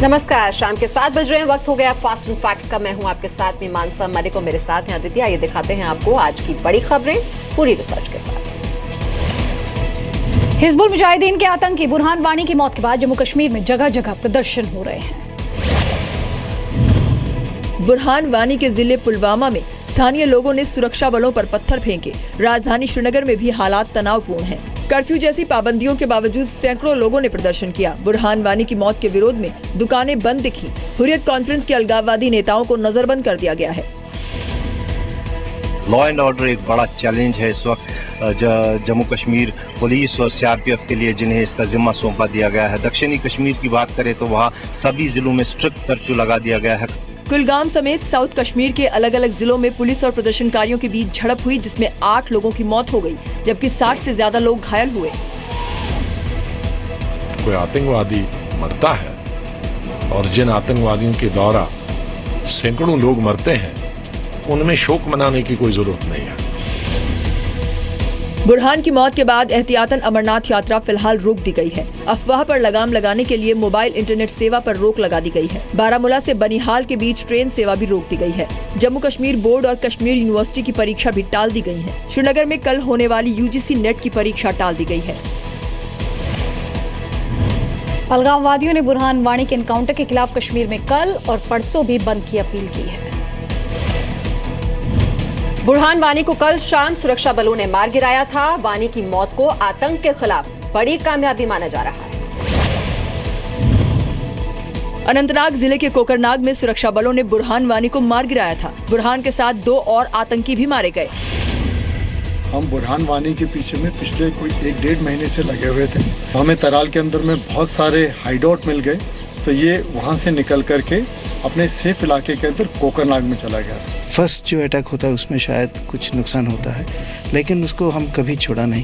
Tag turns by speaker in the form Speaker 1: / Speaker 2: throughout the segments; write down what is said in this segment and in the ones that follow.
Speaker 1: नमस्कार, शाम के 7 बज रहे हैं। वक्त हो गया फास्ट एंड फैक्ट्स का। मैं हूं आपके साथ मीमांसा मलिक और मेरे साथ हैं आदित्य। ये दिखाते हैं आपको आज की बड़ी खबरें पूरी रिसर्च के साथ।
Speaker 2: हिजबुल मुजाहिदीन के आतंकी बुरहान वानी की मौत के बाद जम्मू कश्मीर में जगह जगह प्रदर्शन हो रहे हैं।
Speaker 3: बुरहान वानी के जिले पुलवामा में स्थानीय लोगों ने सुरक्षा बलों पर पत्थर फेंके। राजधानी श्रीनगर में भी हालात तनावपूर्ण हैं। कर्फ्यू जैसी पाबंदियों के बावजूद सैकड़ों लोगों ने प्रदर्शन किया। बुरहान वानी की मौत के विरोध में दुकानें बंद दिखी। हुर्रियत कॉन्फ्रेंस के अलगाववादी नेताओं को नजरबंद कर दिया गया है।
Speaker 4: लॉ एंड ऑर्डर एक बड़ा चैलेंज है इस वक्त जम्मू कश्मीर पुलिस और सीआरपीएफ के लिए, जिन्हें इसका जिम्मा सौंपा दिया गया है। दक्षिणी कश्मीर की बात करें तो वहाँ सभी जिलों में स्ट्रिक्ट कर्फ्यू लगा दिया गया है।
Speaker 3: कुलगाम समेत साउथ कश्मीर के अलग अलग जिलों में पुलिस और प्रदर्शनकारियों के बीच झड़प हुई, जिसमें 8 लोगों की मौत हो गई, जबकि 60 से ज्यादा लोग घायल हुए।
Speaker 5: कोई आतंकवादी मरता है और जिन आतंकवादियों के द्वारा सैकड़ों लोग मरते हैं, उनमें शोक मनाने की कोई जरूरत नहीं है।
Speaker 3: बुरहान की मौत के बाद एहतियातन अमरनाथ यात्रा फिलहाल रोक दी गई है। अफवाह पर लगाम लगाने के लिए मोबाइल इंटरनेट सेवा पर रोक लगा दी गई है। बारामूला से बनिहाल के बीच ट्रेन सेवा भी रोक दी गई है। जम्मू कश्मीर बोर्ड और कश्मीर यूनिवर्सिटी की परीक्षा भी टाल दी गई है। श्रीनगर में कल होने वाली यूजीसी नेट की परीक्षा टाल दी गई है।
Speaker 2: अलगाववादियों ने बुरहान वानी के एनकाउंटर के खिलाफ कश्मीर में कल और परसों भी बंद की अपील की है।
Speaker 1: बुरहान वानी को कल शाम सुरक्षा बलों ने मार गिराया था। वानी की मौत को आतंक के खिलाफ बड़ी कामयाबी माना जा रहा है।
Speaker 3: अनंतनाग जिले के कोकरनाग में सुरक्षा बलों ने बुरहान वानी को मार गिराया था। बुरहान के साथ 2 और आतंकी भी मारे गए।
Speaker 6: हम बुरहान वानी के पीछे में पिछले कोई 1-1.5 महीने से लगे हुए थे। हमें तराल के अंदर में बहुत सारे हाइडआउट मिल गए, तो ये वहाँ से निकल करके अपने सेफ इलाके के अंदर कोकरनाग में चला गया।
Speaker 7: फर्स्ट जो अटैक होता है उसमें शायद कुछ नुकसान होता है, लेकिन उसको हम कभी छोड़ा नहीं।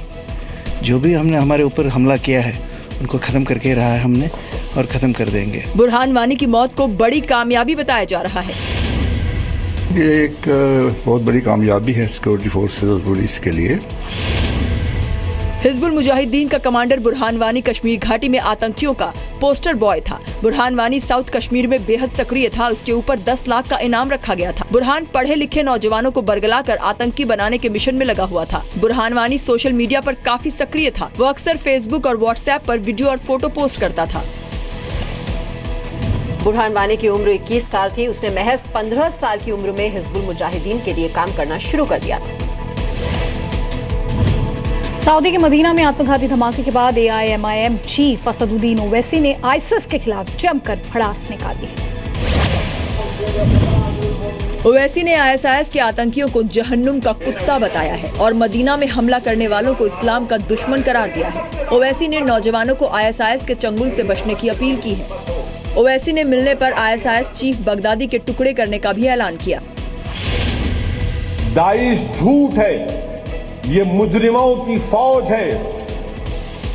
Speaker 7: जो भी हमने हमारे ऊपर हमला किया है उनको खत्म करके रहा है हमने, और खत्म कर देंगे।
Speaker 3: बुरहान वानी की मौत को बड़ी कामयाबी बताया जा रहा है।
Speaker 8: ये एक बहुत बड़ी कामयाबी है सिक्योरिटी फोर्सेस और पुलिस के लिए।
Speaker 3: हिजबुल मुजाहिदीन का कमांडर बुरहान वानी कश्मीर घाटी में आतंकियों का पोस्टर बॉय था। बुरहान वानी साउथ कश्मीर में बेहद सक्रिय था। उसके ऊपर 10 लाख का इनाम रखा गया था। बुरहान पढ़े लिखे नौजवानों को बरगलाकर आतंकी बनाने के मिशन में लगा हुआ था। बुरहान वानी सोशल मीडिया पर काफी सक्रिय था। वो अक्सर फेसबुक और व्हाट्सएप पर वीडियो और फोटो पोस्ट करता था।
Speaker 1: बुरहान वानी की उम्र 21 साल थी। उसने महज 15 साल की उम्र में हिजबुल मुजाहिदीन के लिए काम करना शुरू कर दिया था।
Speaker 2: सऊदी के मदीना में आत्मघाती धमाके के बाद AIMIM चीफ असदुद्दीन ओवैसी ने आईसिस के खिलाफ जमकर भड़ास निकाली है।
Speaker 3: ओवैसी ने ISIS के आतंकियों को जहन्नुम का कुत्ता बताया है और मदीना में हमला करने वालों को इस्लाम का दुश्मन करार दिया है। ओवैसी ने नौजवानों को ISIS के चंगुल से बचने की अपील की है। ओवैसी ने मिलने पर ISIS चीफ बगदादी के टुकड़े करने का भी ऐलान किया।
Speaker 9: दाइश झूठ है, ये मुजरिमों की फौज है।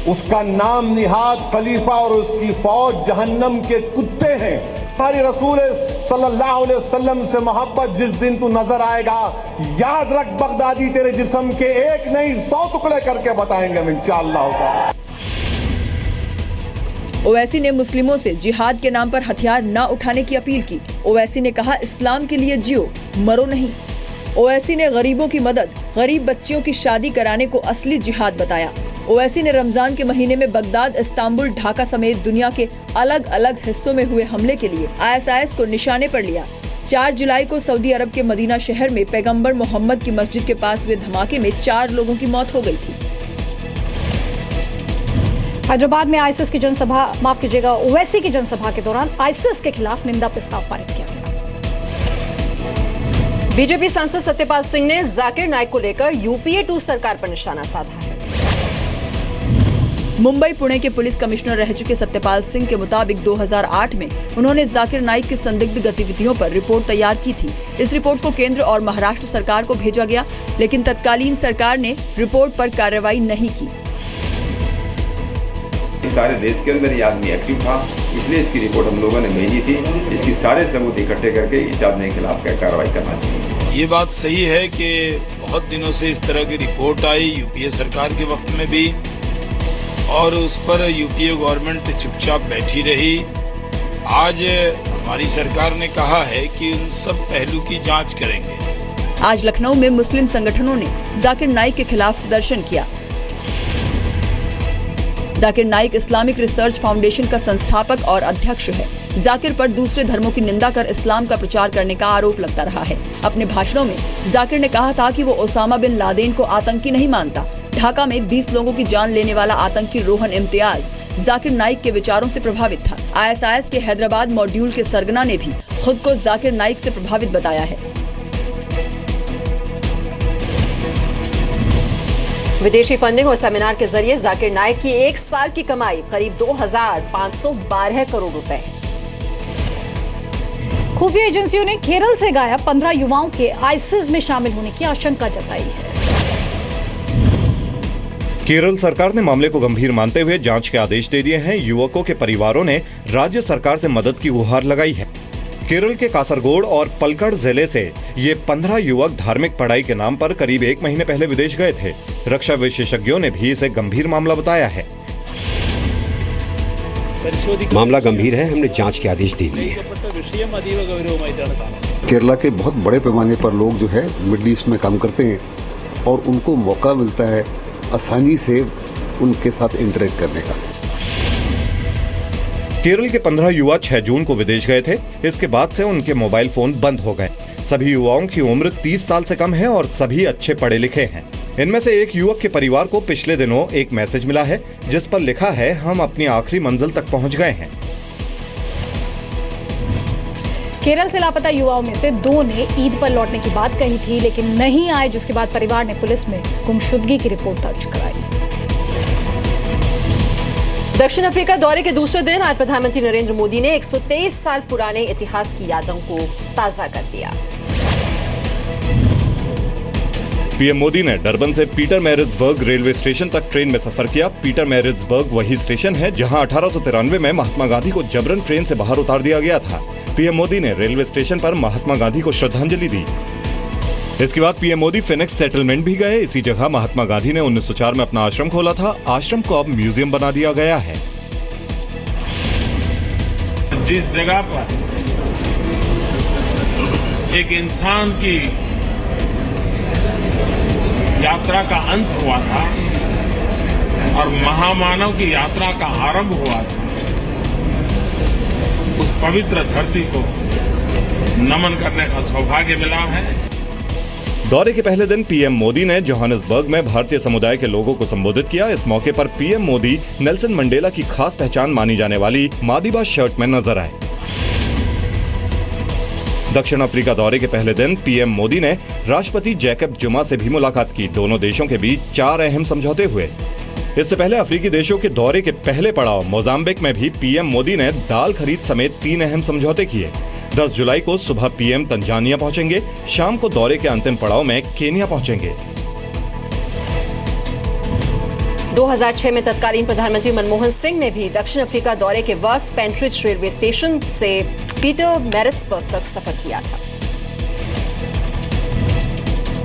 Speaker 9: उसका नाम निहाद खलीफा और उसकी फौज जहन्नम के कुत्ते हैं। हमारे रसूल सल्लल्लाहु अलैहि वसल्लम से मोहब्बत जिस दिन तू नजर आएगा, याद रख बगदादी तेरे जिस्म के एक नहीं 100 टुकड़े करके बताएंगे हम इंशाअल्लाह।
Speaker 3: ओवैसी ने मुस्लिमों से जिहाद के नाम पर हथियार न उठाने की अपील की। ओवैसी ने कहा, इस्लाम के लिए जियो, मरो नहीं। ओवैसी ने गरीबों की मदद, गरीब बच्चियों की शादी कराने को असली जिहाद बताया। ओवैसी ने रमजान के महीने में बगदाद, इस्तांबुल, ढाका समेत दुनिया के अलग अलग हिस्सों में हुए हमले के लिए ISIS को निशाने पर लिया। 4 जुलाई को सऊदी अरब के मदीना शहर में पैगंबर मोहम्मद की मस्जिद के पास हुए धमाके में 4 लोगों की मौत हो गई थी।
Speaker 2: हैदराबाद में आईसिस की जनसभा, माफ कीजिएगा, ओवैसी की जनसभा के दौरान आईसिस के खिलाफ निंदा प्रस्ताव पारित किया गया।
Speaker 1: बीजेपी सांसद सत्यपाल सिंह ने जाकिर नाइक को लेकर UPA 2 सरकार पर निशाना साधा है।
Speaker 3: मुंबई पुणे के पुलिस कमिश्नर रह चुके सत्यपाल सिंह के मुताबिक 2008 में उन्होंने जाकिर नाइक की संदिग्ध गतिविधियों पर रिपोर्ट तैयार की थी। इस रिपोर्ट को केंद्र और महाराष्ट्र सरकार को भेजा गया, लेकिन तत्कालीन सरकार ने रिपोर्ट पर कार्रवाई नहीं की।
Speaker 10: सारे देश के अंदर ये आदमी एक्टिव था, इसलिए इसकी रिपोर्ट हम लोगों ने भेजी थी। इसकी सारे सबूत इकट्ठे करके इस आदमी के खिलाफ क्या कार्रवाई करना चाहिए।
Speaker 11: ये बात सही है कि बहुत दिनों से इस तरह की रिपोर्ट आई, यूपीए सरकार के वक्त में भी, और उस पर यूपीए गवर्नमेंट चुपचाप बैठी रही। आज हमारी सरकार ने कहा है कि उन सब पहलू की जांच करेंगे।
Speaker 3: आज लखनऊ में मुस्लिम संगठनों ने जाकिर नाइक के खिलाफ प्रदर्शन किया। Zakir Naik Islamic research foundation का संस्थापक और अध्यक्ष है। जाकिर पर दूसरे धर्मों की निंदा कर इस्लाम का प्रचार करने का आरोप लगता रहा है। अपने भाषणों में जाकिर ने कहा था कि वो ओसामा बिन लादेन को आतंकी नहीं मानता। ढाका में 20 लोगों की जान लेने वाला आतंकी रोहन इम्तियाज जाकिर नाइक के विचारों से प्रभावित था। ISIS के हैदराबाद मॉड्यूल के सरगना ने भी खुद को जाकिर नाइक से प्रभावित बताया है।
Speaker 1: विदेशी फंडिंग और सेमिनार के जरिए जाकिर नाइक की एक साल की कमाई करीब 2,512 करोड़ रुपए है।
Speaker 2: खुफिया एजेंसियों ने केरल से गायब 15 युवाओं के आईसिस में शामिल होने की आशंका जताई है।
Speaker 12: केरल सरकार ने मामले को गंभीर मानते हुए जांच के आदेश दे दिए हैं। युवकों के परिवारों ने राज्य सरकार से मदद की गुहार लगाई है। केरल के कासरगोड और पलक्कड़ जिले से ये 15 युवक धार्मिक पढ़ाई के नाम पर करीब 1 महीने पहले विदेश गए थे। रक्षा विशेषज्ञों ने भी इसे गंभीर मामला बताया है।
Speaker 13: मामला गंभीर है, हमने जांच के आदेश दे दिए हैं।
Speaker 8: केरला के बहुत बड़े पैमाने पर लोग जो है मिडिल ईस्ट में काम करते हैं और उनको मौका मिलता है आसानी से उनके साथ इंटरेक्ट करने का।
Speaker 12: केरल के 15 युवा 6 जून को विदेश गए थे। इसके बाद से उनके मोबाइल फोन बंद हो गए। सभी युवाओं की उम्र 30 साल से कम है और सभी अच्छे पढ़े लिखे हैं। इनमें से एक युवक के परिवार को पिछले दिनों एक मैसेज मिला है जिस पर लिखा है, हम अपनी आखिरी मंजिल तक पहुंच गए हैं।
Speaker 2: केरल से लापता युवाओं में से 2 ने ईद पर लौटने की बात कही थी लेकिन नहीं आए, जिसके बाद परिवार ने पुलिस में गुमशुदगी की रिपोर्ट दर्ज कराई।
Speaker 1: दक्षिण अफ्रीका दौरे के दूसरे दिन आज प्रधानमंत्री नरेंद्र मोदी ने 123 साल पुराने इतिहास की यादों को ताजा कर दिया।
Speaker 12: पीएम मोदी ने डरबन से पीटरमैरिट्जबर्ग रेलवे स्टेशन तक ट्रेन में सफर किया। पीटरमैरिट्जबर्ग वही स्टेशन है जहां 1893 में महात्मा गांधी को जबरन ट्रेन से बाहर उतार दिया गया था। पीएम मोदी ने रेलवे स्टेशन पर महात्मा गांधी को श्रद्धांजलि दी। इसके बाद पीएम मोदी फिनिक्स सेटलमेंट भी गए। इसी जगह महात्मा गांधी ने 1904 में अपना आश्रम खोला था। आश्रम को अब म्यूजियम बना दिया गया है।
Speaker 5: जिस जगह पर एक इंसान की यात्रा का अंत हुआ था और महामानव की यात्रा का आरंभ हुआ था, उस पवित्र धरती को नमन करने का सौभाग्य मिला है।
Speaker 12: दौरे के पहले दिन पीएम मोदी ने जोहानिसबर्ग में भारतीय समुदाय के लोगों को संबोधित किया। इस मौके पर पीएम मोदी नेल्सन मंडेला की खास पहचान मानी जाने वाली मादिबा शर्ट में नजर आए। दक्षिण अफ्रीका दौरे के पहले दिन पीएम मोदी ने राष्ट्रपति जैकब जुमा से भी मुलाकात की। दोनों देशों के बीच 4 अहम समझौते हुए। इससे पहले अफ्रीकी देशों के दौरे के पहले पड़ाव मोजाम्बिक में भी पीएम मोदी ने दाल खरीद समेत 3 अहम समझौते किए। 10 जुलाई को सुबह पीएम तंजानिया पहुंचेंगे। शाम को दौरे के अंतिम पड़ाव में केन्या पहुंचेंगे।
Speaker 1: 2006 में तत्कालीन प्रधानमंत्री मनमोहन सिंह ने भी दक्षिण अफ्रीका दौरे के वक्त पेंट्रिज रेलवे स्टेशन से पीटरमैरिट्जबर्ग तक सफर किया था।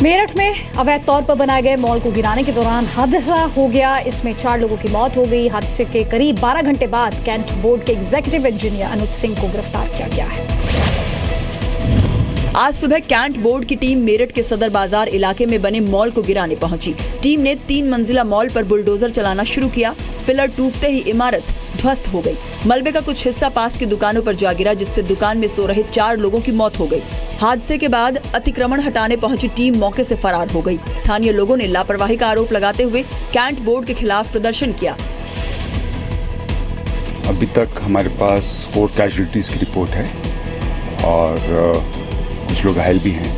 Speaker 2: मेरठ में अवैध तौर पर बनाए गए मॉल को गिराने के दौरान हादसा हो गया। इसमें 4 लोगों की मौत हो गई। हादसे के करीब 12 घंटे बाद कैंट बोर्ड के एग्जीक्यूटिव इंजीनियर अनुज सिंह को गिरफ्तार किया गया है।
Speaker 3: आज सुबह कैंट बोर्ड की टीम मेरठ के सदर बाजार इलाके में बने मॉल को गिराने पहुंची। टीम ने 3 मंजिला मॉल पर बुलडोजर चलाना शुरू किया। पिलर टूटते ही इमारत ध्वस्त हो गई। मलबे का कुछ हिस्सा पास की दुकानों पर जा गिरा, जिससे दुकान में सो रहे 4 लोगों की मौत हो गई। हादसे के बाद अतिक्रमण हटाने पहुंची टीम मौके से फरार हो गई। स्थानीय लोगों ने लापरवाही का आरोप लगाते हुए कैंट बोर्ड के खिलाफ प्रदर्शन किया।
Speaker 14: अभी तक हमारे पास 4 कैजुअलिटीज की रिपोर्ट है और कुछ लोग घायल भी हैं।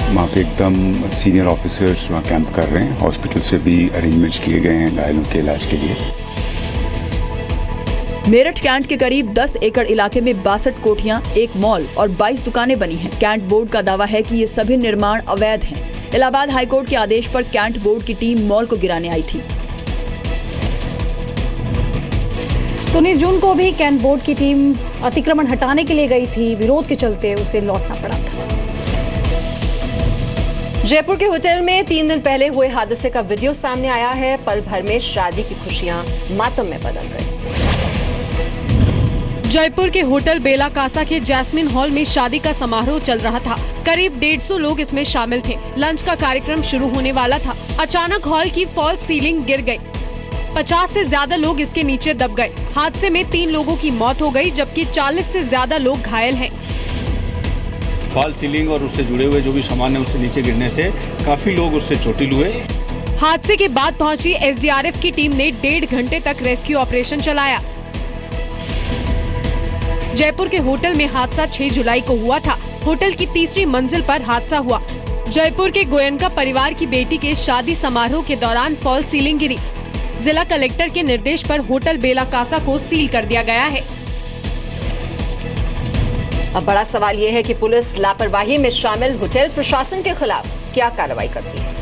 Speaker 14: वहाँ पे एकदम सीनियर ऑफिसर्स वहाँ कैंप कर रहे हैं। हॉस्पिटल से भी अरेंजमेंट्स किए गए हैं घायलों के इलाज के लिए।
Speaker 3: मेरठ कैंट के करीब 10 एकड़ इलाके में 62 कोठियां, 1 मॉल और 22 दुकानें बनी हैं। कैंट बोर्ड का दावा है कि ये सभी निर्माण अवैध हैं। इलाहाबाद हाईकोर्ट के आदेश पर कैंट बोर्ड की टीम मॉल को गिराने आई थी।
Speaker 2: 19 जून को भी कैंट बोर्ड की टीम अतिक्रमण हटाने के लिए गई थी। विरोध के चलते उसे लौटना पड़ा था।
Speaker 1: जयपुर के होटल में 3 दिन पहले हुए हादसे का वीडियो सामने आया है। पल भर में शादी की खुशियां मातम में बदल गई।
Speaker 15: जयपुर के होटल बेला कासा के जैस्मिन हॉल में शादी का समारोह चल रहा था। करीब 150 लोग इसमें शामिल थे। लंच का कार्यक्रम शुरू होने वाला था। अचानक हॉल की फॉल्स सीलिंग गिर गई। 50 से ज्यादा लोग इसके नीचे दब गए। हादसे में 3 लोगों की मौत हो गई, जबकि 40 से ज्यादा लोग घायल हैं।
Speaker 16: फॉल्स सीलिंग और उससे जुड़े हुए जो भी सामान है उससे नीचे गिरने से काफी लोग उससे चोटिल हुए।
Speaker 15: हादसे के बाद पहुंची एसडीआरएफ की टीम ने 1.5 घंटे तक रेस्क्यू ऑपरेशन चलाया। जयपुर के होटल में हादसा 6 जुलाई को हुआ था। होटल की तीसरी मंजिल पर हादसा हुआ। जयपुर के गोयनका परिवार की बेटी के शादी समारोह के दौरान फॉल्स सीलिंग गिरी। जिला कलेक्टर के निर्देश पर होटल बेला कासा को सील कर दिया गया है।
Speaker 1: अब बड़ा सवाल ये है कि पुलिस लापरवाही में शामिल होटल प्रशासन के खिलाफ क्या कार्रवाई करती है।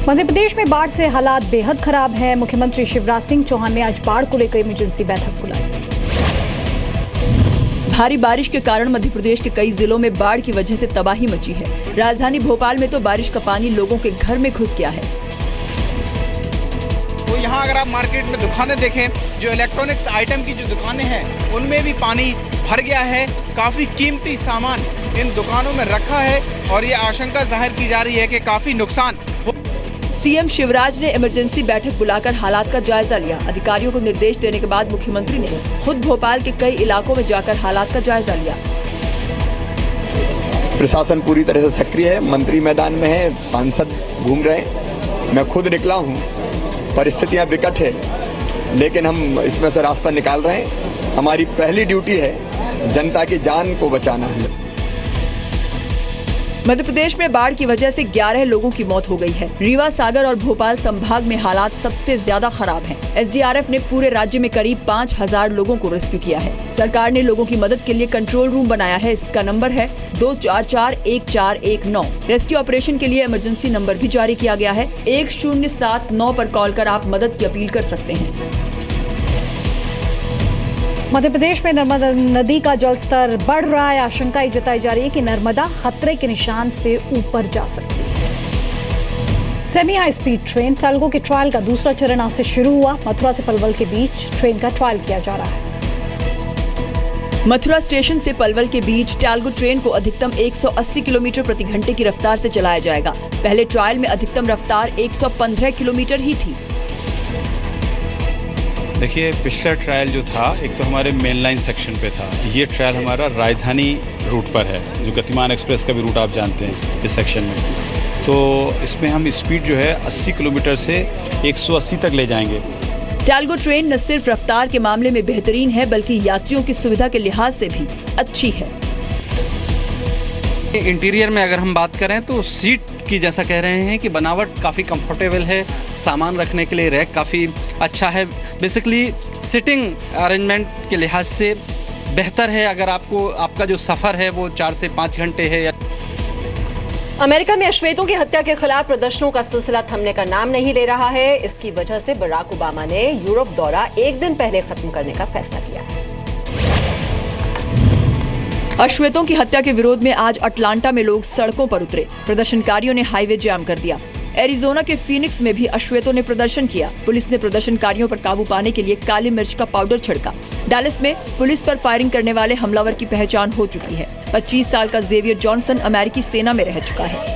Speaker 2: मध्य प्रदेश में बाढ़ से हालात बेहद खराब हैं। मुख्यमंत्री शिवराज सिंह चौहान ने आज बाढ़ को लेकर इमरजेंसी बैठक बुलाई।
Speaker 3: भारी बारिश के कारण मध्य प्रदेश के कई जिलों में बाढ़ की वजह से तबाही मची है। राजधानी भोपाल में तो बारिश का पानी लोगों के घर में घुस गया है।
Speaker 17: तो यहाँ अगर आप मार्केट में दुकानें देखें, जो इलेक्ट्रॉनिक्स आइटम की जो दुकानें हैं उनमें भी पानी भर गया है। काफी कीमती सामान इन दुकानों में रखा है और ये आशंका जाहिर की जा रही है कि काफी नुकसान।
Speaker 3: सीएम शिवराज ने इमरजेंसी बैठक बुलाकर हालात का जायजा लिया। अधिकारियों को निर्देश देने के बाद मुख्यमंत्री ने खुद भोपाल के कई इलाकों में जाकर हालात का जायजा लिया।
Speaker 18: प्रशासन पूरी तरह से सक्रिय है, मंत्री मैदान में है, सांसद घूम रहे हैं, मैं खुद निकला हूँ। परिस्थितियाँ विकट है, लेकिन हम इसमें से रास्ता निकाल रहे हैं। हमारी पहली ड्यूटी है जनता की जान को बचाना है।
Speaker 3: मध्य प्रदेश में बाढ़ की वजह से 11 लोगों की मौत हो गई है। रीवा, सागर और भोपाल संभाग में हालात सबसे ज्यादा खराब हैं। एसडीआरएफ ने पूरे राज्य में करीब 5000 लोगों को रेस्क्यू किया है। सरकार ने लोगों की मदद के लिए कंट्रोल रूम बनाया है। इसका नंबर है 2441419। रेस्क्यू ऑपरेशन के लिए इमरजेंसी नंबर भी जारी किया गया है। 1079 पर कॉल कर आप मदद की अपील कर सकते हैं।
Speaker 2: मध्य प्रदेश में नर्मदा नदी का जलस्तर बढ़ रहा है। आशंका ये जताई जा रही है कि नर्मदा खतरे के निशान से ऊपर जा सकती है। Semi high speed train Talgo के ट्रायल का दूसरा चरण आज से शुरू हुआ। मथुरा से पलवल के बीच ट्रेन का ट्रायल किया जा रहा है।
Speaker 3: मथुरा स्टेशन से पलवल के बीच टेल्गो ट्रेन को अधिकतम 180 किलोमीटर प्रति घंटे की रफ्तार से चलाया जाएगा। पहले ट्रायल में अधिकतम रफ्तार 115 किलोमीटर ही थी।
Speaker 16: देखिए, पिछला ट्रायल जो था एक तो हमारे मेन लाइन सेक्शन पे था। ये ट्रायल हमारा राजधानी रूट पर है, जो गतिमान एक्सप्रेस का भी रूट आप जानते हैं इस सेक्शन में। तो इसमें हम स्पीड जो है 80 किलोमीटर से 180 तक ले जाएंगे।
Speaker 3: टेल्गो ट्रेन न सिर्फ रफ्तार के मामले में बेहतरीन है, बल्कि यात्रियों की सुविधा के लिहाज से भी अच्छी है।
Speaker 19: इंटीरियर में अगर हम बात करें तो सीट की जैसा कह रहे हैं कि बनावट काफ़ी कंफर्टेबल है। सामान रखने के लिए रैक काफ़ी अच्छा है। बेसिकली सिटिंग अरेंजमेंट के लिहाज से बेहतर है। अगर आपका जो सफ़र है वो 4 से 5 घंटे है।
Speaker 1: अमेरिका में अश्वेतों की हत्या के खिलाफ प्रदर्शनों का सिलसिला थमने का नाम नहीं ले रहा है। इसकी वजह से बराक ओबामा ने यूरोप दौरा 1 दिन पहले खत्म करने का फैसला किया है।
Speaker 3: अश्वेतों की हत्या के विरोध में आज अटलांटा में लोग सड़कों पर उतरे। प्रदर्शनकारियों ने हाईवे जाम कर दिया। एरिजोना के फीनिक्स में भी अश्वेतों ने प्रदर्शन किया। पुलिस ने प्रदर्शनकारियों पर काबू पाने के लिए काली मिर्च का पाउडर छिड़का। डैलस में पुलिस पर फायरिंग करने वाले हमलावर की पहचान हो चुकी है। 25 साल का जेवियर जॉनसन अमेरिकी सेना में रह चुका है।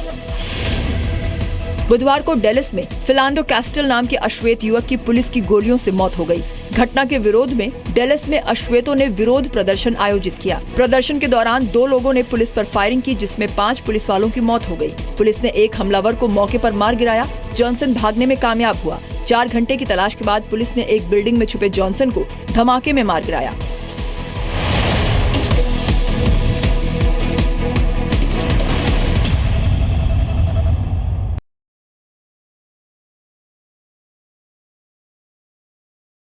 Speaker 3: बुधवार को डेलस में फिलांडो कैस्टल नाम के अश्वेत युवक की पुलिस की गोलियों से मौत हो गई। घटना के विरोध में डेलस में अश्वेतों ने विरोध प्रदर्शन आयोजित किया। प्रदर्शन के दौरान 2 लोगों ने पुलिस पर फायरिंग की, जिसमें 5 पुलिस वालों की मौत हो गई। पुलिस ने एक हमलावर को मौके पर मार गिराया। जॉनसन भागने में कामयाब हुआ। 4 घंटे की तलाश के बाद पुलिस ने एक बिल्डिंग में छुपे जॉनसन को धमाके में मार गिराया।